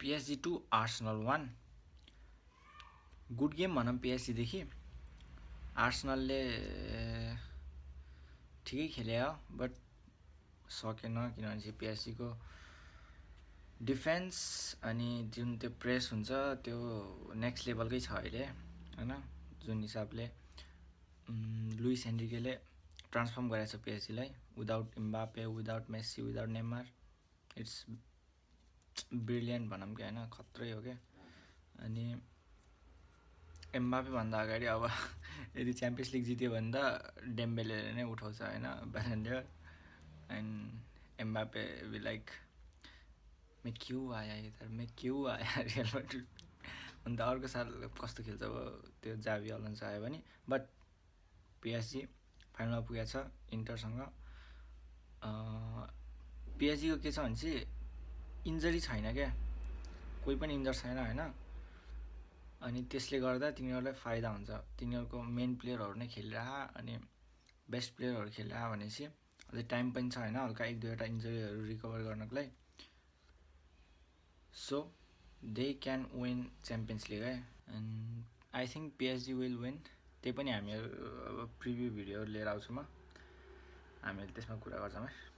PSG 2 Arsenal 1 good game भनौँ PSG देखि आर्सेनलले ठिकै खेले हो बट सकेन किनभने PSG को डिफेन्स अनि जुन त्यो प्रेस हुन्छ त्यो नेक्स्ट लेभलकै छ अहिले हैन जुन हिसाबले लुइस एन्रिकेले ट्रान्सफर्म गरेछ PSG लाई without Mbappe without Messi without Neymar it's brilliant भनौँ कि हैन खत्रै हो के अनि एम्बापे भन्दा अगाडि अब यदि च्याम्पियन्स लिग जित्यो भने त डेम्बेलेले नै उठाउँछ हैन ब्यालन डियर एन्ड एम्बापे वि लाइक मैं क्यों आया इधर मैं क्यों आया रियल मैड्रिड अन्त अर्को साल कस्तो खेल्छ अब त्यो जावी अलोन्सो आयो भने बट PSG फाइनलमा पुगेको छ इन्टरसँग PSG को के छ भने चाहिँ इन्जरी छैन क्या कोही पनि इन्जर छैन हैन अनि त्यसले गर्दा तिनीहरूलाई फाइदा हुन्छ तिनीहरूको मेन प्लेयरहरू नै खेलिरहा अनि बेस्ट प्लेयरहरू खेलिरहा भनेपछि अझै टाइम पनि छ हैन हल्का एक दुईवटा इन्जरीहरू रिकभर गर्नको लागि so they can win Champions League and I think PSG will win त्यही पनि हामी अब प्रिभ्यू भिडियो लिएर आउँछु म हामीले त्यसमा कुरा गर्छौँ है